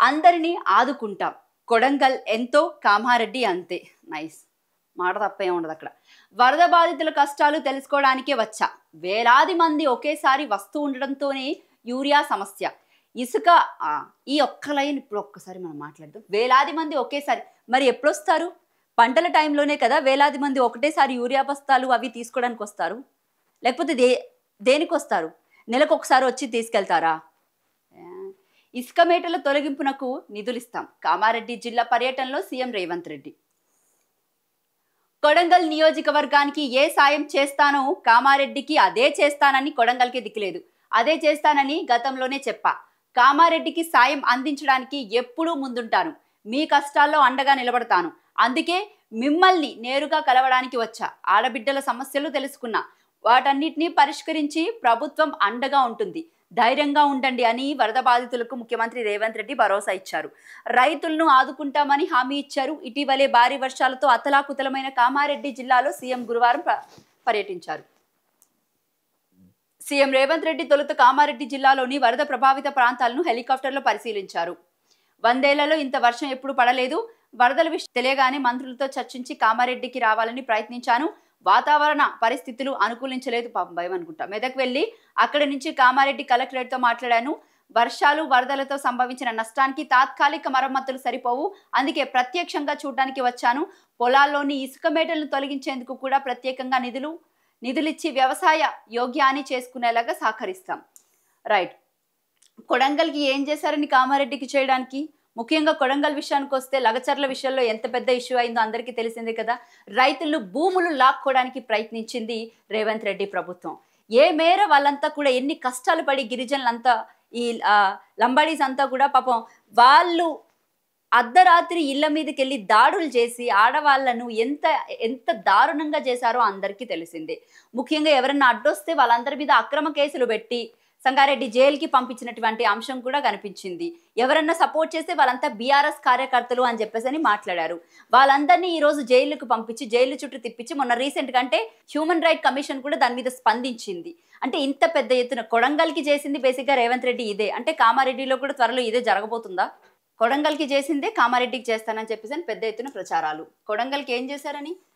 అందరినీ ఆదుకుంటాం. కొడంగల్ ఎంతో, కామారెడ్డి అంతే. నైస్. మాట తప్పే ఉండదు అక్కడ. వరద బాధితుల కష్టాలు తెలుసుకోవడానికే వచ్చా. వేలాది మంది ఒకేసారి వస్తూ ఉండడంతోనే యూరియా సమస్య. ఇసుక ఈ ఒక్క లైన్ ఇప్పుడు ఒక్కసారి మనం మాట్లాడదాం. వేలాది మంది ఒకేసారి, మరి ఎప్పుడొస్తారు? పంటల టైంలోనే కదా వేలాది మంది ఒకటేసారి యూరియా బస్తాలు అవి తీసుకోవడానికి వస్తారు. లేకపోతే దేనికి వస్తారు? నెలకు ఒకసారి వచ్చి తీసుకెళ్తారా? ఇసుక మేటల తొలగింపునకు నిధులిస్తాం. కామారెడ్డి జిల్లా పర్యటనలో సీఎం రేవంత్ రెడ్డి. కొడంగల్ నియోజకవర్గానికి ఏ సాయం చేస్తానో కామారెడ్డికి అదే చేస్తానని కొడంగల్కి దిక్కులేదు. అదే చేస్తానని గతంలోనే చెప్పా. కామారెడ్డికి సాయం అందించడానికి ఎప్పుడూ ముందుంటాను. మీ కష్టాల్లో అండగా నిలబడతాను. అందుకే మిమ్మల్ని నేరుగా కలవడానికి వచ్చా. ఆడబిడ్డల సమస్యలు తెలుసుకున్నా. వాటన్నిటినీ పరిష్కరించి ప్రభుత్వం అండగా ఉంటుంది. ధైర్యంగా ఉండండి అని వరద బాధితులకు ముఖ్యమంత్రి రేవంత్ రెడ్డి భరోసా ఇచ్చారు. రైతులను ఆదుకుంటామని హామీ ఇచ్చారు. ఇటీవలే భారీ వర్షాలతో అతలాకుతలమైన కామారెడ్డి జిల్లాలో సీఎం గురువారం పర్యటించారు. సీఎం రేవంత్ రెడ్డి తొలుత కామారెడ్డి జిల్లాలోని వరద ప్రభావిత ప్రాంతాలను హెలికాప్టర్లో పరిశీలించారు. 100 ఏళ్లలో ఇంత వర్షం ఎప్పుడు పడలేదు. వరదల విషయం తెలియగానే మంత్రులతో చర్చించి కామారెడ్డికి రావాలని ప్రయత్నించాను. వాతావరణ పరిస్థితులు అనుకూలించలేదు. పాపం భయం అనుకుంటా. మెదక్ వెళ్లి అక్కడి నుంచి కామారెడ్డి కలెక్టరేట్తో మాట్లాడాను. వర్షాలు వరదలతో సంభవించిన నష్టానికి తాత్కాలిక మరమ్మతులు సరిపోవు. అందుకే ప్రత్యక్షంగా చూడడానికి వచ్చాను. పొలాల్లోని ఇసుక మేటలను తొలగించేందుకు కూడా ప్రత్యేకంగా నిధులిచ్చి వ్యవసాయ యోగ్యాన్ని చేసుకునేలాగా సహకరిస్తాం. రైట్. కొడంగల్కి ఏం చేశారని కామారెడ్డికి చేయడానికి? ముఖ్యంగా కొడంగల్ విషయానికి వస్తే లగచర్ల విషయంలో ఎంత పెద్ద ఇష్యూ అయిందో అందరికీ తెలిసిందే కదా. రైతులు భూములు లాక్కోవడానికి ప్రయత్నించింది రేవంత్ రెడ్డి ప్రభుత్వం. ఏ మేర వాళ్ళంతా కూడా ఎన్ని కష్టాలు పడి గిరిజనులంతా ఈ లంబాడీస్ అంతా కూడా పాపం వాళ్ళు అర్ధరాత్రి ఇళ్ల మీదకి వెళ్ళి దాడులు చేసి ఆడవాళ్లను ఎంత దారుణంగా చేశారో అందరికీ తెలిసిందే. ముఖ్యంగా ఎవరన్నా అడ్డొస్తే వాళ్ళందరి మీద అక్రమ కేసులు పెట్టి సంగారెడ్డి జైలుకి పంపించినటువంటి అంశం కూడా కనిపించింది. ఎవరన్నా సపోర్ట్ చేస్తే వాళ్ళంతా బీఆర్ఎస్ కార్యకర్తలు అని చెప్పేసి మాట్లాడారు. వాళ్ళందరినీ ఈ రోజు జైలుకు పంపించి జైలు చుట్టూ తిప్పించి మొన్న రీసెంట్ గా అంటే హ్యూమన్ రైట్ కమిషన్ కూడా దాని మీద స్పందించింది. అంటే ఇంత పెద్ద ఎత్తున కొడంగల్కి చేసింది బేసిక్గా రేవంత్ రెడ్డి ఇదే. అంటే కామారెడ్డిలో కూడా త్వరలో ఇదే జరగబోతుందా? కొడంగల్కి చేసిందే కామారెడ్డికి చేస్తానని చెప్పేసి పెద్ద ఎత్తున ప్రచారాలు. కొడంగల్కి ఏం చేశారని